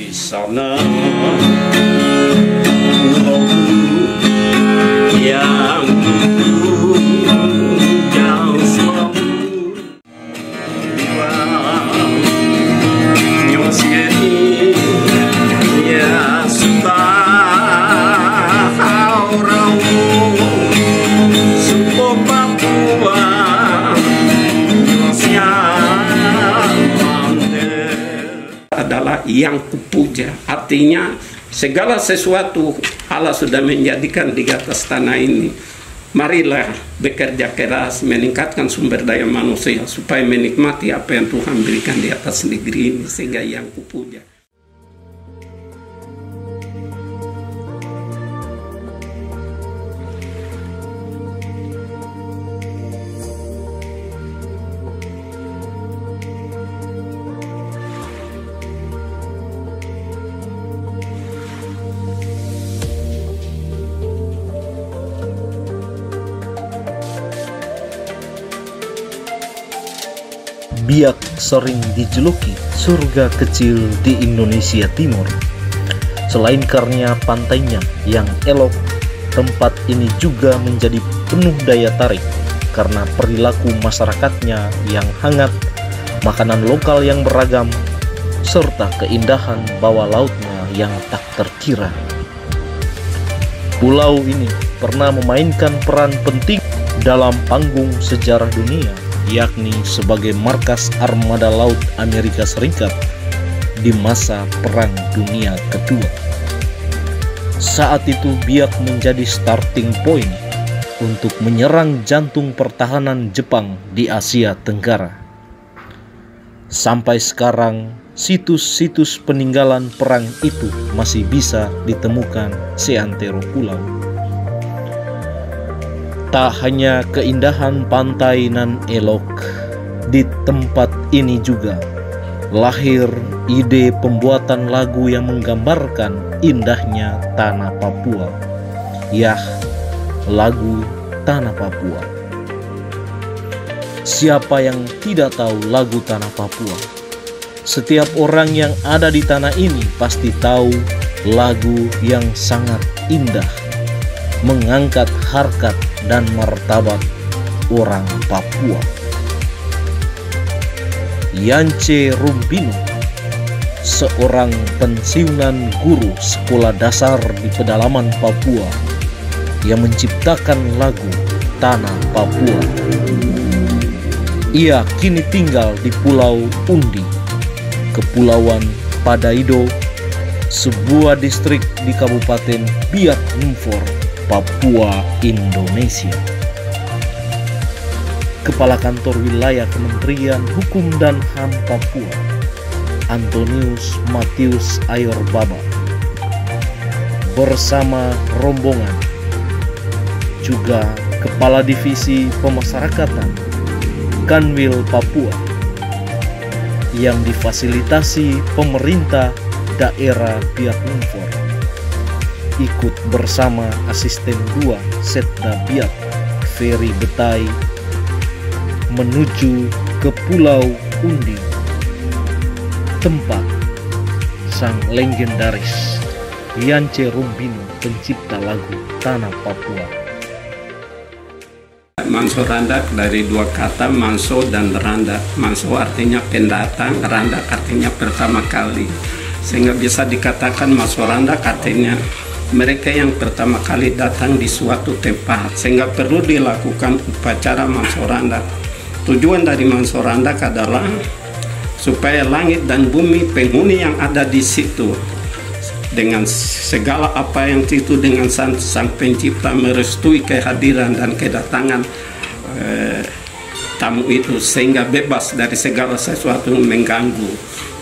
di sana yang jauh selalu ya adalah yang kupuja, artinya segala sesuatu Allah sudah menjadikan di atas tanah ini. Marilah bekerja keras, meningkatkan sumber daya manusia supaya menikmati apa yang Tuhan berikan di atas negeri ini, sehingga yang kupuja. Biak sering dijuluki surga kecil di Indonesia Timur. Selain karena pantainya yang elok, tempat ini juga menjadi penuh daya tarik karena perilaku masyarakatnya yang hangat, makanan lokal yang beragam, serta keindahan bawah lautnya yang tak terkira. Pulau ini pernah memainkan peran penting dalam panggung sejarah dunia, yakni sebagai markas armada laut Amerika Serikat di masa Perang Dunia Kedua. Saat itu Biak menjadi starting point untuk menyerang jantung pertahanan Jepang di Asia Tenggara. Sampai sekarang, situs-situs peninggalan perang itu masih bisa ditemukan seantero pulau. Tak hanya keindahan pantai nan elok, di tempat ini juga lahir ide pembuatan lagu yang menggambarkan indahnya tanah Papua. Yah, lagu Tanah Papua. Siapa yang tidak tahu lagu Tanah Papua? Setiap orang yang ada di tanah ini pasti tahu lagu yang sangat indah, mengangkat harkat dan martabat orang Papua. Yance Rumbino, seorang pensiunan guru sekolah dasar di pedalaman Papua, yang menciptakan lagu Tanah Papua. Ia kini tinggal di Pulau Undi, Kepulauan Padaido, sebuah distrik di Kabupaten Biak Numfor, Papua, Indonesia. Kepala Kantor Wilayah Kementerian Hukum dan HAM Papua, Antonius Matius Ayorbaba, bersama rombongan, juga Kepala Divisi Pemasyarakatan Kanwil Papua, yang difasilitasi pemerintah daerah Biak Numfor, ikut bersama asisten 2 Setda Biak Ferry Betai menuju ke Pulau Undi, tempat sang legendaris Yance Rumbino, pencipta lagu Tanah Papua. Manso Randak dari dua kata Manso dan Randak. Manso artinya pendatang, Randak artinya pertama kali, sehingga bisa dikatakan Manso Randak artinya mereka yang pertama kali datang di suatu tempat, sehingga perlu dilakukan upacara Manso Randak. Tujuan dari Manso Randak adalah supaya langit dan bumi penghuni yang ada di situ dengan segala apa yang itu dengan sang pencipta merestui kehadiran dan kedatangan tamu itu, sehingga bebas dari segala sesuatu yang mengganggu,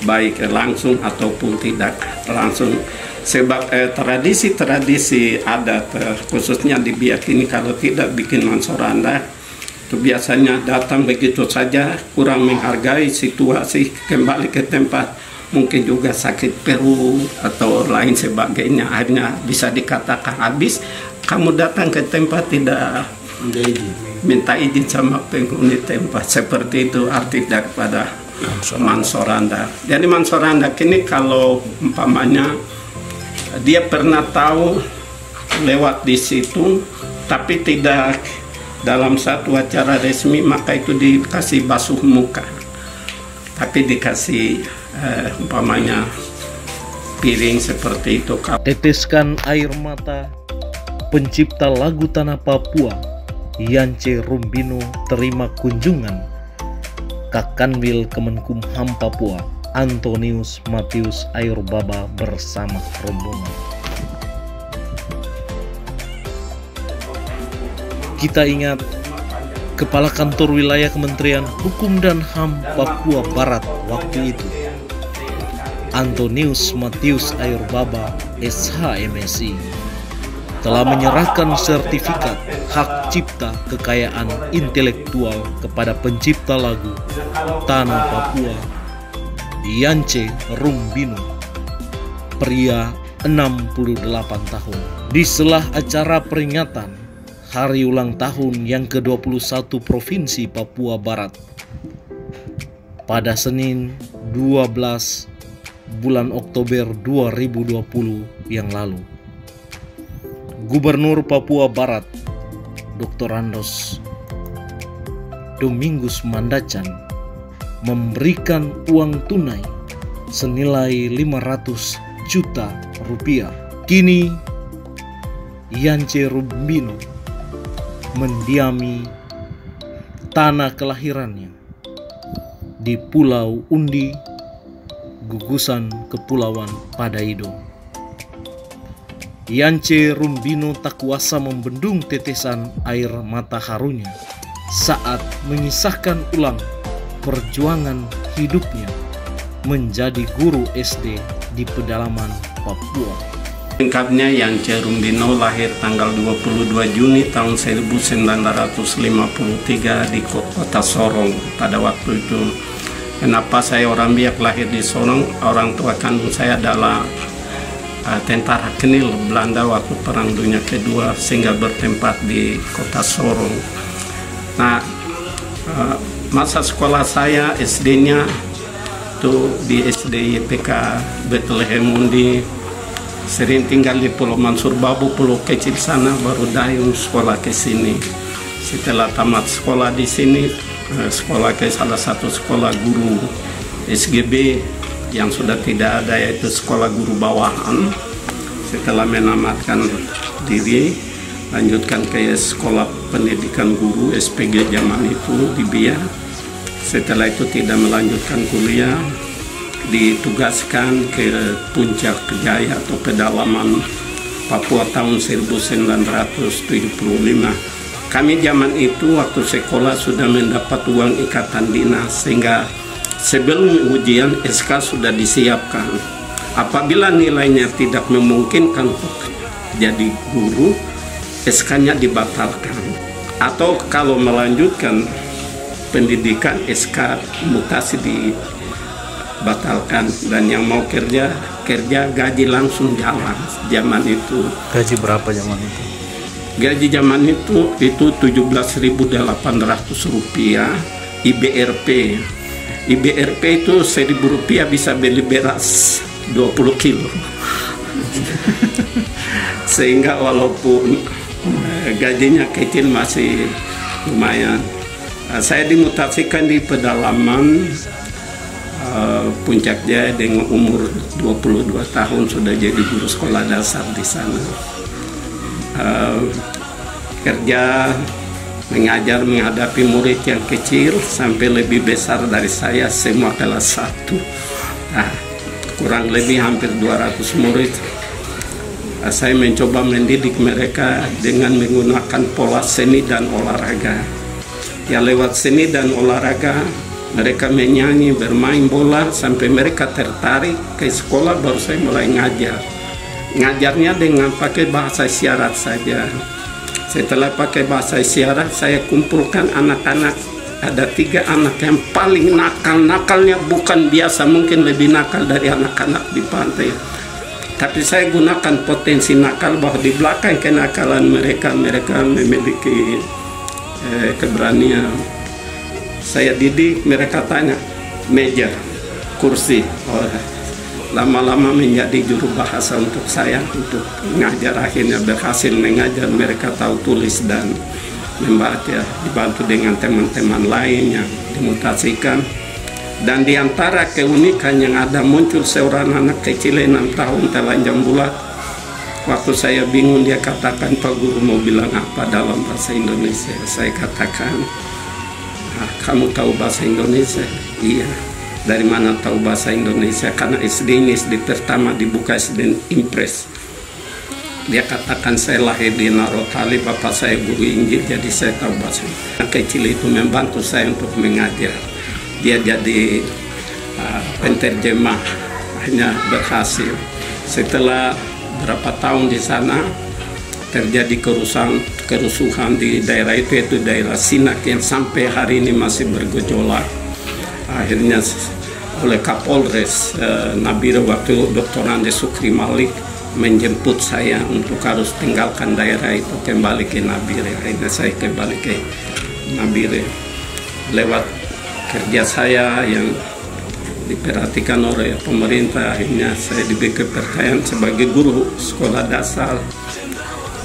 baik langsung ataupun tidak langsung. Sebab tradisi-tradisi adat khususnya di Biak ini kalau tidak bikin Manso Randak itu biasanya datang begitu saja, kurang menghargai situasi, kembali ke tempat, mungkin juga sakit perut atau lain sebagainya. Akhirnya bisa dikatakan habis kamu datang ke tempat tidak minta izin sama penghuni tempat. Seperti itu arti daripada Mansoranda. Jadi Mansoranda ini kalau umpamanya dia pernah tahu lewat di situ, tapi tidak dalam satu acara resmi, maka itu dikasih basuh muka, tapi dikasih umpamanya piring seperti itu. Teteskan air mata pencipta lagu tanah Papua Yance Rumbino terima kunjungan Kakanwil Kemenkumham Papua Antonius Matius Ayurbaba bersama rombongan. Kita ingat Kepala Kantor Wilayah Kementerian Hukum dan HAM Papua Barat waktu itu, Antonius Matius Ayurbaba SH.MSI, telah menyerahkan sertifikat hak cipta kekayaan intelektual kepada pencipta lagu Tanah Papua Yance Rumbino, pria 68 tahun. Di sela acara peringatan Hari Ulang Tahun yang ke-21 Provinsi Papua Barat pada Senin 12 bulan Oktober 2020 yang lalu, Gubernur Papua Barat Dr. Andos Domingus Mandacan memberikan uang tunai senilai 500 juta rupiah. Kini Yance Rumbino mendiami tanah kelahirannya di Pulau Undi, gugusan Kepulauan Padaido. Yance Rumbino tak kuasa membendung tetesan air mata harunya saat mengisahkan ulang perjuangan hidupnya menjadi guru SD di pedalaman Papua. Lengkapnya, Yance Rumbino lahir tanggal 22 Juni tahun 1953 di kota Sorong. Pada waktu itu, kenapa saya orang Biak lahir di Sorong? Orang tua kandung saya adalah tentara Kenil Belanda waktu Perang Dunia Kedua, sehingga bertempat di kota Sorong. Nah, masa sekolah saya SD-nya itu di SD YPK Bethlehem Undi. Sering tinggal di Pulau Mansur Babu, pulau kecil sana, baru dayung sekolah ke sini. Setelah tamat sekolah di sini, sekolah ke salah satu sekolah guru SGB yang sudah tidak ada, yaitu sekolah guru bawahan. Setelah menamatkan diri, lanjutkan ke sekolah pendidikan guru SPG zaman itu di Bia. Setelah itu tidak melanjutkan kuliah, ditugaskan ke Puncak Jaya atau pedalaman Papua tahun 1975. Kami zaman itu waktu sekolah sudah mendapat uang ikatan dinas, sehingga sebelum ujian SK sudah disiapkan. Apabila nilainya tidak memungkinkan untuk jadi guru, SK-nya dibatalkan. Atau kalau melanjutkan pendidikan, SK mutasi dibatalkan, dan yang mau kerja gaji langsung jalan zaman itu. Gaji berapa zaman itu? Gaji zaman itu 17.800 rupiah IBRP. IBRP itu 1.000 rupiah bisa beli beras 20 kilo. Sehingga walaupun gajinya kecil masih lumayan. Saya dimutasikan di pedalaman Puncak Jaya dengan umur 22 tahun sudah jadi guru sekolah dasar di sana. Kerja mengajar menghadapi murid yang kecil sampai lebih besar dari saya, semua kelas 1. Nah, kurang lebih hampir 200 murid. Saya mencoba mendidik mereka dengan menggunakan pola seni dan olahraga. Ya, lewat seni dan olahraga mereka menyanyi, bermain bola, sampai mereka tertarik ke sekolah. Baru saya mulai ngajar. Ngajarnya dengan pakai bahasa isyarat saja. Setelah pakai bahasa isyarat, saya kumpulkan anak-anak. Ada 3 anak yang paling nakal. Nakalnya bukan biasa, mungkin lebih nakal dari anak-anak di pantai. Tapi saya gunakan potensi nakal, bahwa di belakang kenakalan mereka memiliki keberanian. Saya didik, mereka tanya, meja, kursi. Lama-lama menjadi juru bahasa untuk saya untuk mengajar. Akhirnya berhasil mengajar, mereka tahu tulis dan membaca, dibantu dengan teman-teman lain yang dimutasikan. Dan diantara keunikan yang ada, muncul seorang anak kecil 6 tahun telanjang bulat. Waktu saya bingung, dia katakan, "Pak Guru mau bilang apa dalam bahasa Indonesia?" Saya katakan, "Kamu tahu bahasa Indonesia?" "Iya." "Dari mana tahu bahasa Indonesia?" "Karena SD ini SD pertama dibuka SD Impres." Dia katakan, "Saya lahir di Narotali, bapak saya guru Injil, jadi saya tahu bahasa." Anak kecil itu membantu saya untuk mengajar. Dia jadi penterjemah, hanya berhasil. Setelah berapa tahun di sana, terjadi kerusuhan di daerah itu, yaitu daerah Sinak yang sampai hari ini masih bergejolak. Akhirnya oleh Kapolres Nabire waktu Dr. Andes Sukri Malik menjemput saya untuk harus tinggalkan daerah itu, kembali ke Nabire. Akhirnya saya kembali ke Nabire lewat kerja saya yang diperhatikan oleh pemerintah. Akhirnya saya diberi kepercayaan sebagai guru sekolah dasar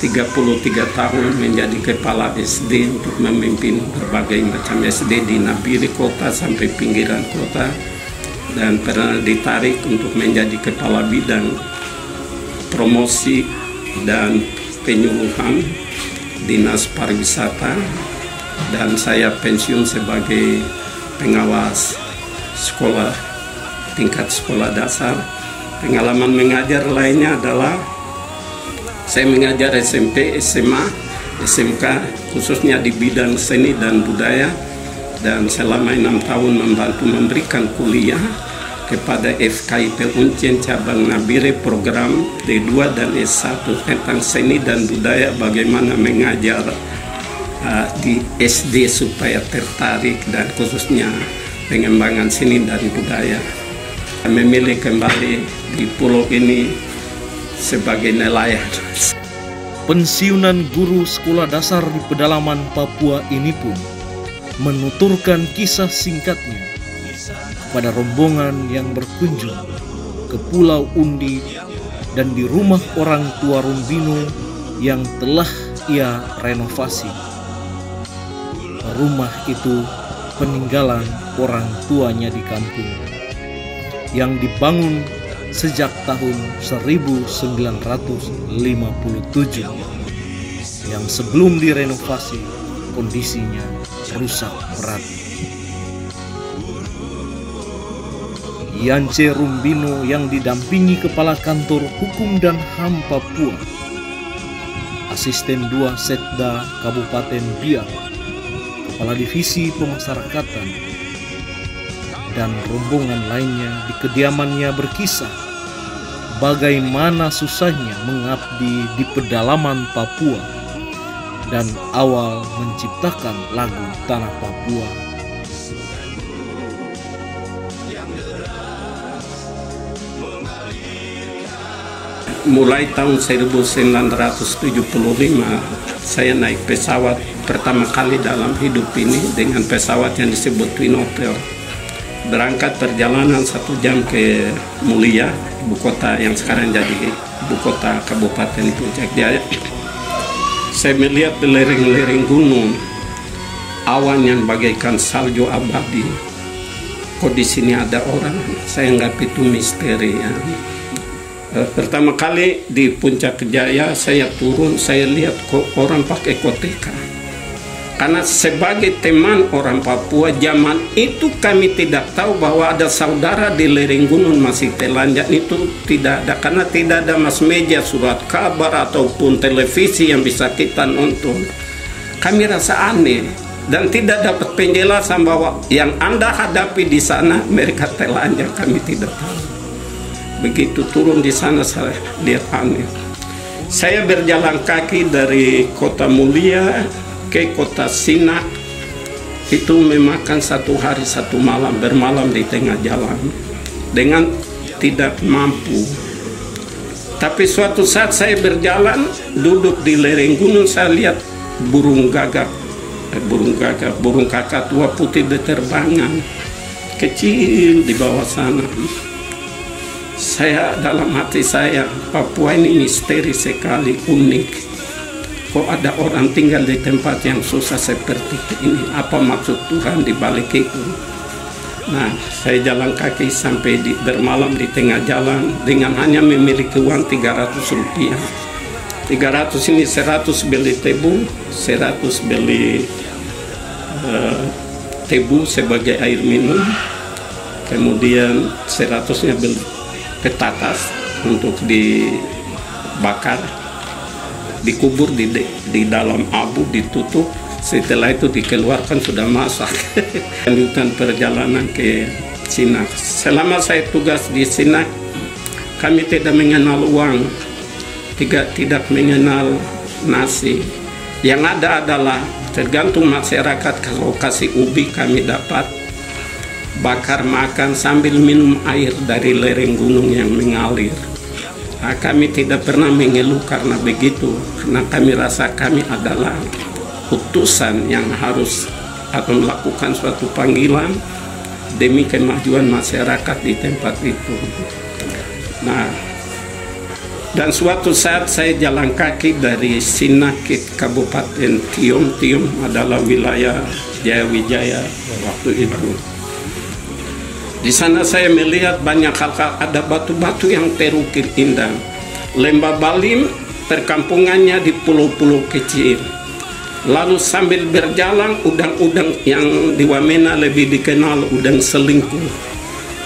33 tahun, menjadi kepala SD untuk memimpin berbagai macam SD di Nabire kota sampai pinggiran kota, dan pernah ditarik untuk menjadi kepala bidang promosi dan penyuluhan Dinas Pariwisata, dan saya pensiun sebagai pengawas sekolah tingkat sekolah dasar. Pengalaman mengajar lainnya adalah saya mengajar SMP, SMA, SMK, khususnya di bidang seni dan budaya, dan selama 6 tahun membantu memberikan kuliah kepada FKIP Uncien cabang Nabire, program D2 dan S1 tentang seni dan budaya, bagaimana mengajar di SD supaya tertarik dan khususnya pengembangan seni dan budaya. Memilih kembali di pulau ini sebagai nelayan. Pensiunan guru sekolah dasar di pedalaman Papua ini pun menuturkan kisah singkatnya pada rombongan yang berkunjung ke Pulau Undi dan di rumah orang tua Rumbino yang telah ia renovasi. Rumah itu peninggalan orang tuanya di kampung yang dibangun sejak tahun 1957, yang sebelum direnovasi kondisinya rusak berat. Yance Rumbino yang didampingi Kepala Kantor Hukum dan HAM Papua, Asisten 2 Setda Kabupaten Biak, Kepala Divisi Pemasyarakatan, dan rombongan lainnya di kediamannya berkisah bagaimana susahnya mengabdi di pedalaman Papua dan awal menciptakan lagu Tanah Papua. Mulai tahun 1975 saya naik pesawat pertama kali dalam hidup ini dengan pesawat yang disebut Twin Otter. Berangkat perjalanan 1 jam ke Mulia, ibu kota yang sekarang jadi ibu kota Kabupaten Puncak Jaya. Saya melihat di lereng-lereng gunung awan yang bagaikan salju abadi. Kok di sini ada orang? Saya anggap itu misteri ya. Pertama kali di Puncak Jaya saya turun, saya lihat kok orang pakai koteka. Karena sebagai teman orang Papua zaman itu kami tidak tahu bahwa ada saudara di lereng gunung masih telanjang, itu tidak ada, karena tidak ada mass media, surat kabar ataupun televisi yang bisa kita nonton. Kami rasa aneh dan tidak dapat penjelasan bahwa yang Anda hadapi di sana mereka telanjang, kami tidak tahu. Begitu turun di sana saya lihat aneh. Saya berjalan kaki dari Kota Mulia ke Kota Sinak, itu memakan 1 hari 1 malam, bermalam di tengah jalan dengan tidak mampu. Tapi suatu saat saya berjalan duduk di lereng gunung, saya lihat burung kakak tua putih berterbangan. kecil di bawah sana. Saya dalam hati saya, Papua ini misteri sekali, unik. Kok ada orang tinggal di tempat yang susah seperti ini? Apa maksud Tuhan di balik itu? Nah, saya jalan kaki sampai bermalam di tengah jalan dengan hanya memiliki uang 300 rupiah. 300 ini 100 beli tebu, 100 beli tebu sebagai air minum, kemudian 100-nya beli petatas untuk dibakar, dikubur di dalam abu, ditutup. Setelah itu dikeluarkan sudah masak. Lanjutan perjalanan ke Sinak. Selama saya tugas di Sinak, kami tidak mengenal uang, tidak mengenal nasi. Yang ada adalah tergantung masyarakat, kalau kasih ubi kami dapat bakar makan sambil minum air dari lereng gunung yang mengalir. Nah, kami tidak pernah mengeluh karena begitu, karena kami rasa kami adalah utusan yang harus atau melakukan suatu panggilan demi kemajuan masyarakat di tempat itu. Nah, dan suatu saat saya jalan kaki dari Sinak ke Kabupaten Tium. Tium adalah wilayah Jayawijaya waktu itu. Di sana saya melihat banyak hal-hal, ada batu-batu yang terukir indah. Lembah Balim perkampungannya di pulau-pulau kecil. Lalu sambil berjalan, udang-udang yang di Wamena lebih dikenal udang selingkuh.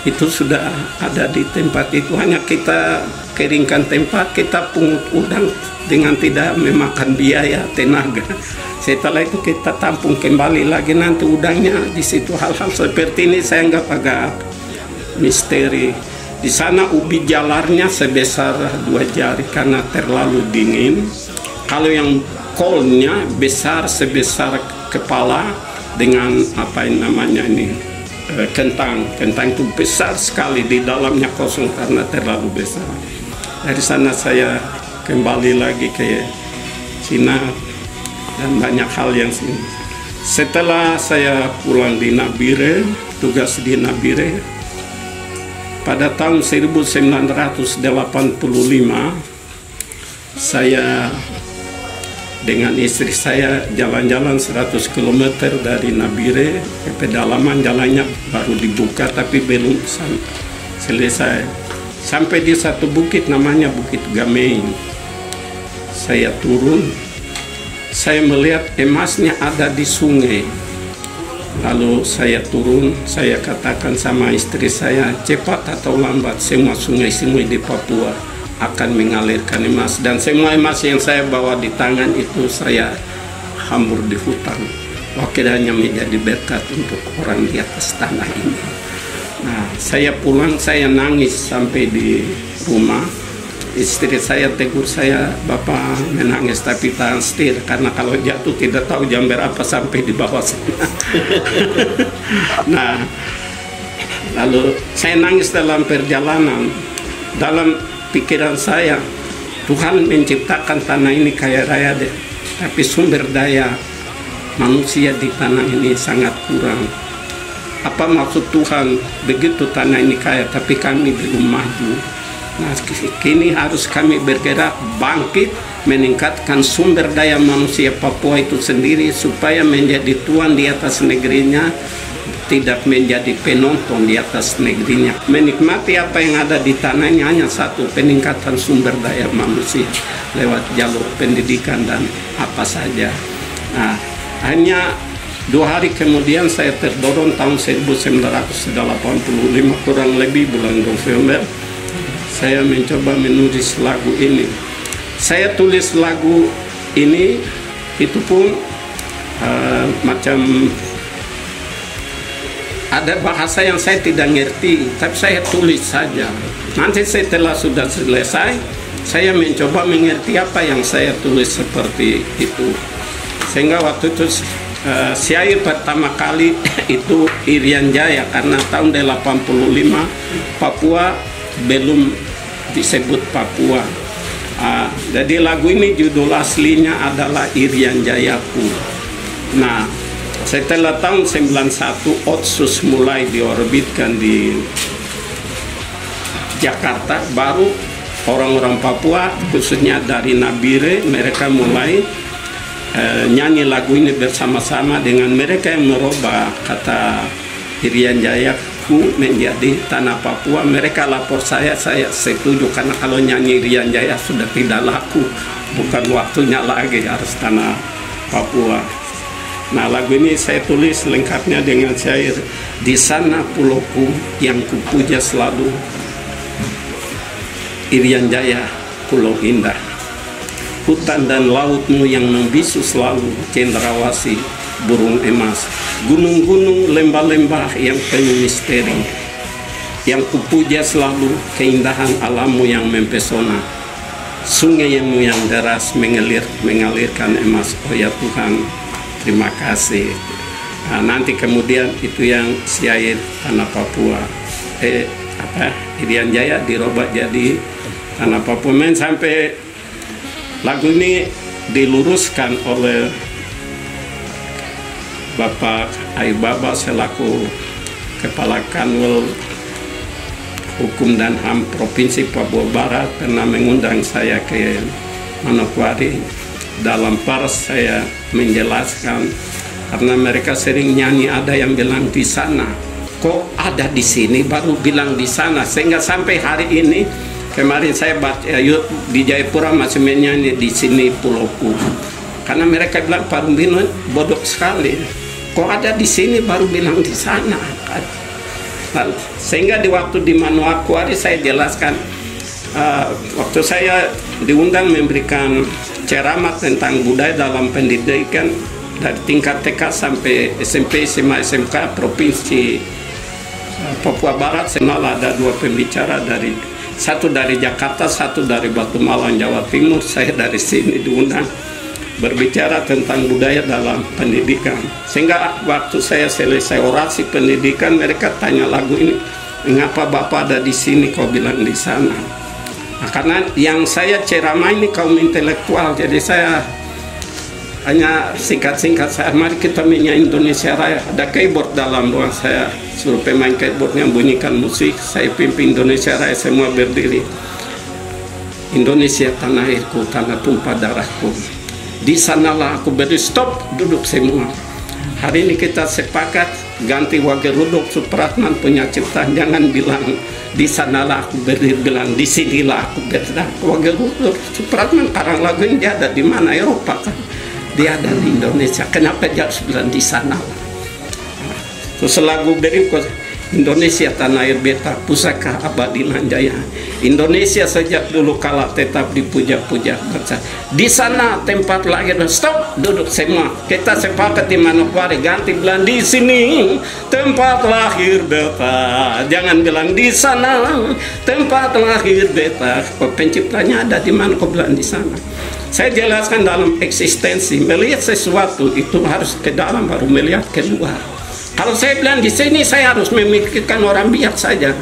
Itu sudah ada di tempat itu, hanya kita keringkan tempat, kita pungut udang dengan tidak memakan biaya, tenaga. Setelah itu kita tampung kembali lagi, nanti udangnya di situ. Hal-hal seperti ini saya anggap agak misteri. Di sana ubi jalarnya sebesar 2 jari karena terlalu dingin. Kalau yang kolnya besar sebesar kepala dengan apa yang namanya ini kentang itu besar sekali, di dalamnya kosong karena terlalu besar. Dari sana saya kembali lagi ke Cina dan banyak hal yang sini. Setelah saya pulang di Nabire, tugas di Nabire, pada tahun 1985 saya dengan istri saya jalan-jalan 100 km dari Nabire ke pedalaman. Jalannya baru dibuka tapi belum selesai. Sampai di satu bukit namanya Bukit Gamein. Saya turun, saya melihat emasnya ada di sungai. Lalu saya turun, saya katakan sama istri saya, cepat atau lambat semua sungai-sungai di Papua akan mengalirkan emas. Dan semua emas yang saya bawa di tangan itu saya hambur di hutan. Akhirnya menjadi berkat untuk orang di atas tanah ini. Nah, saya pulang, saya nangis sampai di rumah. Istri saya tegur saya, "Bapak menangis tapi tahan setir, karena kalau jatuh tidak tahu jam berapa sampai di bawah sana." Nah, lalu saya nangis dalam perjalanan. Dalam pikiran saya, Tuhan menciptakan tanah ini kaya raya deh, tapi sumber daya manusia di tanah ini sangat kurang. Apa maksud Tuhan begitu tanah ini kaya tapi kami belum maju? Nah, kini harus kami bergerak, bangkit, meningkatkan sumber daya manusia Papua itu sendiri supaya menjadi tuan di atas negerinya, tidak menjadi penonton di atas negerinya. Menikmati apa yang ada di tanahnya hanya satu, peningkatan sumber daya manusia lewat jalur pendidikan dan apa saja. Nah, hanya 2 hari kemudian saya terdorong tahun 1985 kurang lebih bulan November, saya mencoba menulis lagu ini. Saya tulis lagu ini itu pun macam ada bahasa yang saya tidak ngerti, tapi saya tulis saja. Nanti setelah sudah selesai, saya mencoba mengerti apa yang saya tulis seperti itu. Sehingga waktu itu syair pertama kali itu Irian Jaya, karena tahun 85 Papua belum disebut Papua. Jadi lagu ini judul aslinya adalah Irian Jayaku. Nah, Setelah tahun 91 Otsus mulai diorbitkan di Jakarta, baru orang-orang Papua khususnya dari Nabire mereka mulai nyanyi lagu ini bersama-sama dengan mereka yang merubah kata Irian Jaya ku menjadi tanah Papua. Mereka lapor saya setuju, karena kalau nyanyi Irian Jaya sudah tidak laku, bukan waktunya lagi, harus tanah Papua. Nah, lagu ini saya tulis lengkapnya dengan syair. Di sana pulauku yang kupuja selalu, Irian Jaya pulau indah, hutan dan lautmu yang membisu selalu, cendrawasih burung emas, gunung-gunung lembah-lembah yang penuh misteri, yang kupuja selalu keindahan alammu yang mempesona, sungaimu yang deras mengalirkan emas. Oh ya Tuhan, terima kasih. Nah, nanti kemudian itu yang syair tanah Papua, Irian Jaya dirubah jadi tanah Papua. Sampai lagu ini diluruskan oleh Bapak Aibaba selaku Kepala Kanwil Hukum dan HAM Provinsi Papua Barat, pernah mengundang saya ke Manokwari. Dalam pers saya menjelaskan, karena mereka sering nyanyi, ada yang bilang di sana, kok ada di sini baru bilang di sana, sehingga sampai hari ini. Kemarin saya baca di Jayapura masih menyanyi di sini pulauku, karena mereka bilang Pak Rumbino bodoh sekali, kok ada di sini baru bilang di sana. Nah, sehingga di waktu di Manokwari saya jelaskan, waktu saya diundang memberikan ceramah tentang budaya dalam pendidikan dari tingkat TK sampai SMP, SMA, SMK Provinsi Papua Barat. Sebenarnya ada 2 pembicara, satu dari Jakarta, satu dari Batu Malang, Jawa Timur. Saya dari sini diundang berbicara tentang budaya dalam pendidikan. Sehingga waktu saya selesai orasi pendidikan, mereka tanya lagu ini, mengapa Bapak ada di sini, kau bilang di sana? Nah, karena yang saya ceramah ini kaum intelektual, jadi saya hanya singkat-singkat, saya mari kita menyanyi Indonesia Raya. Ada keyboard dalam ruang, saya suruh pemain keyboardnya bunyikan musik, saya pimpin Indonesia Raya, semua berdiri. Indonesia tanah airku, tanah tumpah darahku, di sanalah aku berdiri. Stop, duduk semua. Hari ini kita sepakat ganti Wagerudok Supratman punya ciptaan, jangan bilang di sanalah aku berdiri, bilang di sinilah aku berdiri. Wagerudok Supratman karang lagu ini dia ada di mana? Eropa kan, dia ada di Indonesia, kenapa dia harus bilang di sana? Terus lagu berikut, Indonesia tanah air beta, pusaka abadi nan jaya. Indonesia sejak dulu kala tetap dipuja-puja bangsa. Di sana tempat lahir. Stop, duduk semua. Kita sepakat di Manokwari, ganti bilang di sini tempat lahir beta. Jangan bilang di sana tempat lahir beta. Kok penciptanya ada di mana, kok bilang di sana? Saya jelaskan dalam eksistensi, melihat sesuatu itu harus ke dalam, baru melihat keluar. Kalau saya bilang di sini, saya harus memikirkan orang biak saja.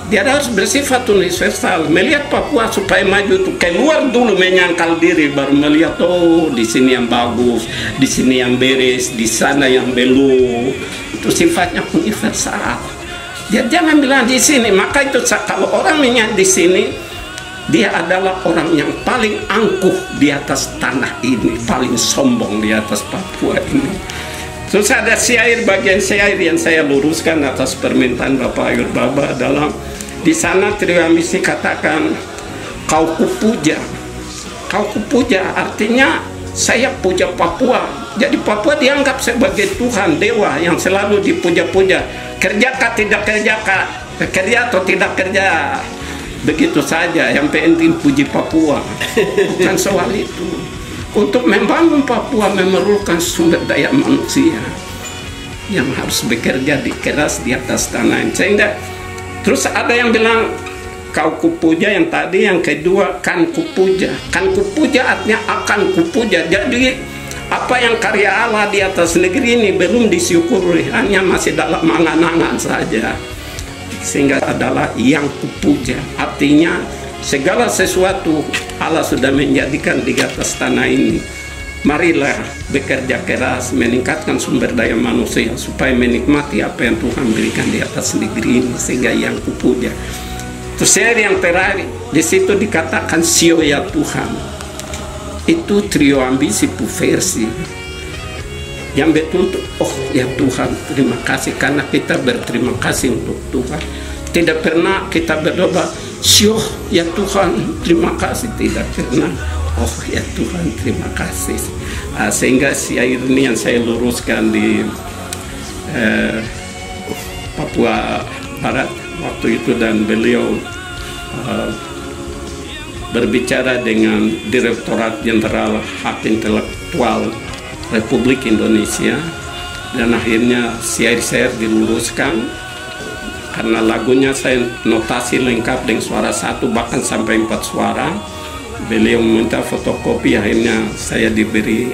Dia harus bersifat universal. Melihat Papua supaya maju itu keluar dulu, menyangkal diri, baru melihat, oh di sini yang bagus, di sini yang beres, di sana yang belum. Itu sifatnya universal. Dia jangan bilang di sini. Maka itu kalau orang menyanyi di sini, dia adalah orang yang paling angkuh di atas tanah ini, paling sombong di atas Papua ini. Terus ada syair, bagian syair yang saya luruskan atas permintaan Bapak Aibaba dalam di sana. Triwamisi katakan, kau kupuja. Kau kupuja artinya saya puja Papua. Jadi Papua dianggap sebagai Tuhan, dewa yang selalu dipuja-puja. Kerjakah tidak kerjakah, kerja atau tidak kerja, begitu saja. Yang penting puji Papua, bukan soal itu. Untuk membangun Papua memerlukan sumber daya manusia yang harus bekerja keras di atas tanah. Sehingga terus ada yang bilang kau kupuja, yang tadi, yang kedua kan kupuja. Kan kupuja artinya akan kupuja. Jadi apa yang karya Allah di atas negeri ini belum disyukuri, hanya masih dalam angan-angan saja. Sehingga adalah yang kupuja, artinya segala sesuatu Allah sudah menjadikan di atas tanah ini marilah bekerja keras, meningkatkan sumber daya manusia supaya menikmati apa yang Tuhan berikan di atas negeri ini, sehingga yang kupuja. Terus yang terakhir di situ dikatakan sio ya Tuhan, itu trio ambisi pu versi yang betul, oh ya Tuhan terima kasih, karena kita berterima kasih untuk Tuhan. Tidak pernah kita berdoa sio ya Tuhan terima kasih, tidak pernah. Oh ya Tuhan terima kasih. Sehingga syair ini yang saya luruskan di Papua Barat waktu itu, dan beliau berbicara dengan Direktorat Jenderal Hak Intelektual Republik Indonesia, dan akhirnya syair-syair diluruskan karena lagunya saya notasi lengkap dengan suara 1 bahkan sampai 4 suara. Beliau meminta fotokopi, akhirnya saya diberi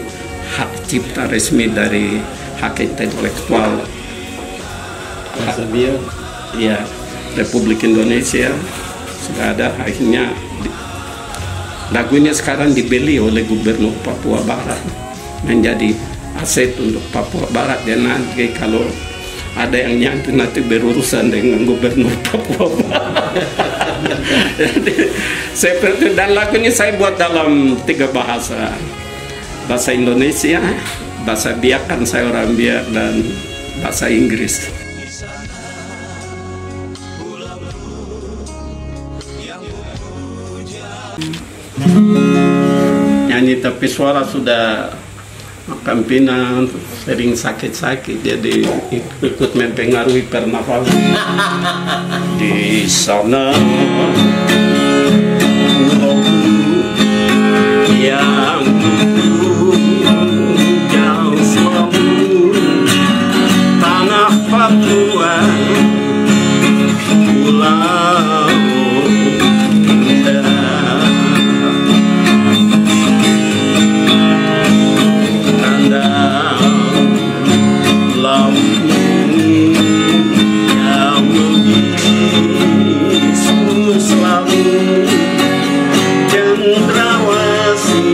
hak cipta resmi dari hak intelektual ya Republik Indonesia, sudah ada. Akhirnya lagunya sekarang dibeli oleh Gubernur Papua Barat menjadi aset untuk Papua Barat, dan nanti kalau ada yang nyanyi nanti berurusan dengan Gubernur Papua Barat. Seperti, dan lagunya saya buat dalam 3 bahasa, bahasa Indonesia, bahasa Biak kan saya orang Biak, dan bahasa Inggris. Nyanyi tapi suara sudah makan pinang, sering sakit-sakit, jadi ikut mempengaruhi pernafasan. Di sana yang jauh selalu tanah Papua, pulau indah, kandang laut yang membisu selalu cendrawasih.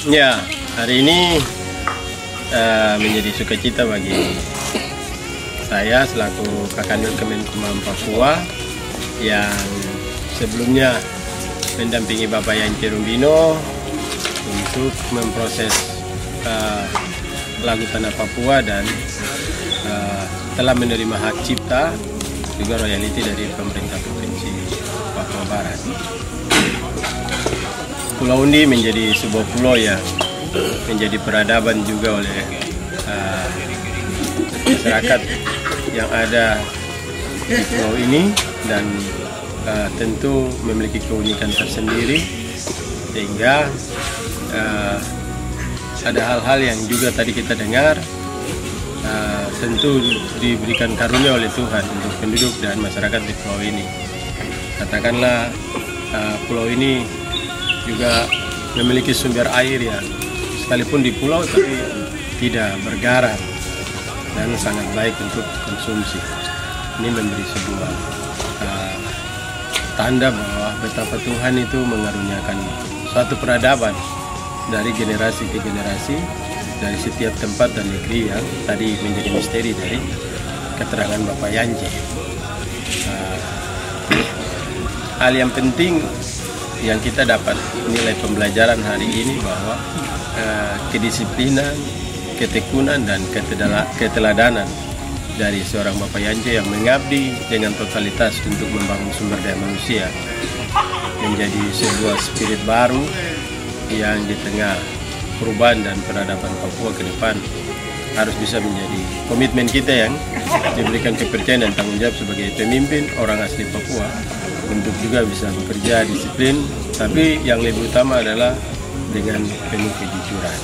Ya, hari ini menjadi sukacita bagi saya selaku Kakanwil Kemenkumham Papua yang sebelumnya mendampingi Bapak Yance Rumbino untuk memproses lagu Tanah Papua dan telah menerima hak cipta juga royalti dari pemerintah Provinsi Papua Barat. Pulau Undi menjadi sebuah pulau yang menjadi peradaban juga oleh masyarakat yang ada di pulau ini dan tentu memiliki keunikan tersendiri, sehingga ada hal-hal yang juga tadi kita dengar tentu diberikan karunia oleh Tuhan untuk penduduk dan masyarakat di pulau ini. Katakanlah pulau ini juga memiliki sumber air yang sekalipun di pulau tapi tidak bergaram dan sangat baik untuk konsumsi. Ini memberi sebuah tanda bahwa betapa Tuhan itu mengaruniakan suatu peradaban dari generasi ke generasi, dari setiap tempat dan negeri yang tadi menjadi misteri dari keterangan Bapak Yance. Hal yang penting yang kita dapat nilai pembelajaran hari ini bahwa kedisiplinan, ketekunan dan keteladanan dari seorang Bapak Yance yang mengabdi dengan totalitas untuk membangun sumber daya manusia menjadi sebuah spirit baru yang di tengah perubahan dan peradaban Papua ke depan harus bisa menjadi komitmen kita yang diberikan kepercayaan dan tanggung jawab sebagai pemimpin orang asli Papua untuk juga bisa bekerja disiplin, tapi yang lebih utama adalah dengan penuh kejujuran.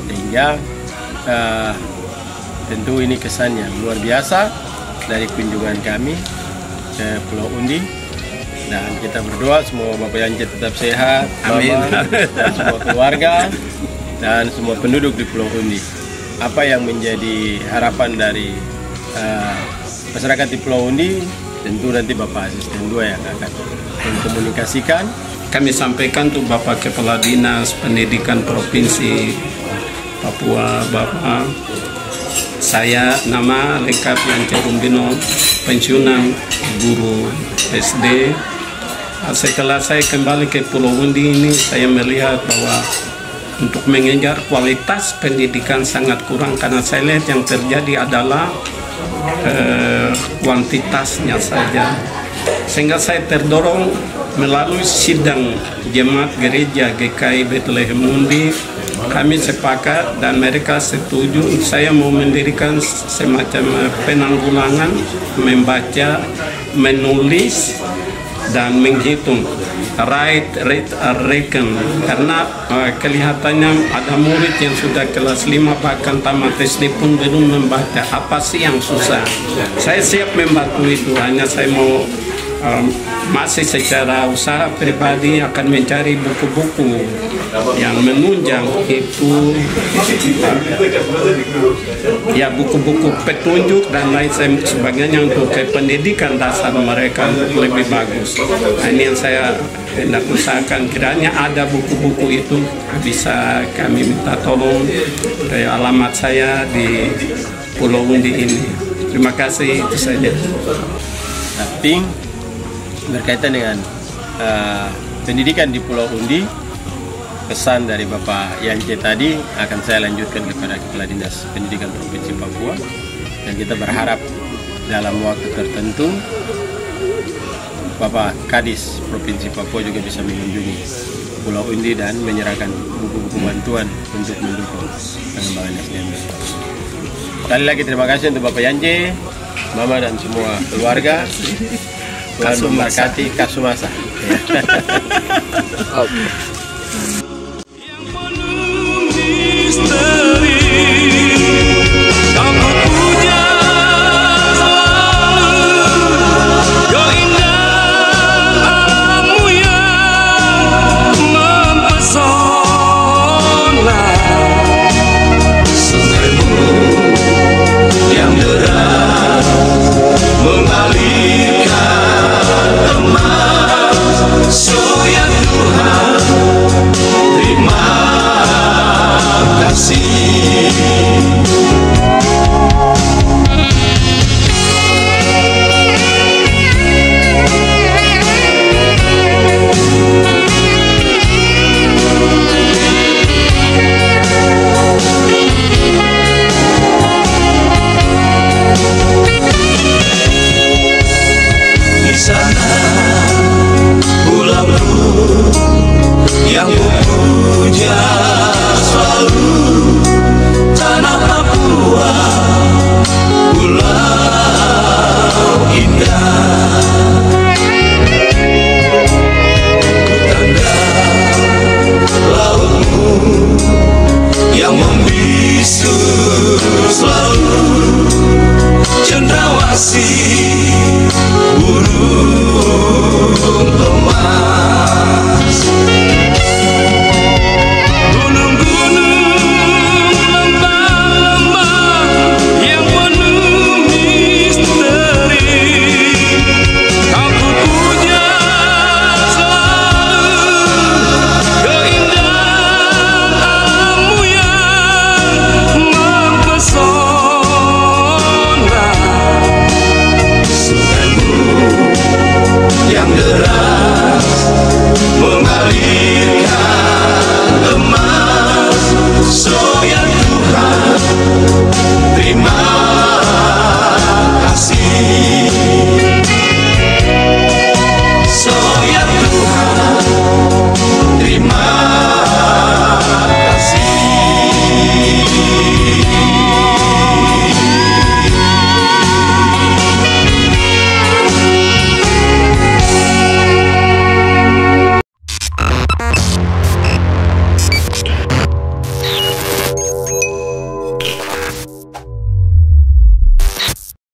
Sehingga tentu ini kesan yang luar biasa dari kunjungan kami ke Pulau Undi, dan kita berdoa semua Bapak Yance tetap sehat, amin, dan semua keluarga dan semua penduduk di Pulau Undi. Apa yang menjadi harapan dari masyarakat di Pulau Undi, tentu nanti Bapak Asisten 2 yang akan mengkomunikasikan. Kami sampaikan tuh Bapak Kepala Dinas Pendidikan Provinsi Papua, Bapak, saya nama lengkap Yance Rumbino, pensiunan guru SD. Setelah saya kembali ke Pulau Undi ini, saya melihat bahwa untuk mengejar kualitas pendidikan sangat kurang, karena saya lihat yang terjadi adalah kuantitasnya saja. Sehingga saya terdorong melalui sidang jemaat gereja GKI Bethlehem Undi, kami sepakat dan mereka setuju saya mau mendirikan semacam penanggulangan membaca, menulis dan menghitung, write, read, reckon, karena kelihatannya ada murid yang sudah kelas 5 bahkan tamat SD pun belum membaca. Apa sih yang susah? Saya siap membantu itu, hanya saya mau masih secara usaha pribadi akan mencari buku-buku yang menunjang itu, ya buku-buku petunjuk dan lain sebagainya untuk pendidikan dasar mereka lebih bagus. Nah, ini yang saya hendak usahakan, kiranya ada buku-buku itu bisa kami minta tolong ke alamat saya di Pulau Undi ini. Terima kasih, itu saja. Tapi berkaitan dengan pendidikan di Pulau Undi, pesan dari Bapak Yance tadi akan saya lanjutkan kepada Kepala Dinas Pendidikan Provinsi Papua, dan kita berharap dalam waktu tertentu Bapak Kadis Provinsi Papua juga bisa mengunjungi Pulau Undi dan menyerahkan buku-buku bantuan untuk mendukung pengembangan SDM. Sekali lagi terima kasih untuk Bapak Yance, Mama dan semua keluarga. Tuhan memberkati Kasumasa. So ya Tuhan, terima deras mengalirkan emas. So ya Tuhan,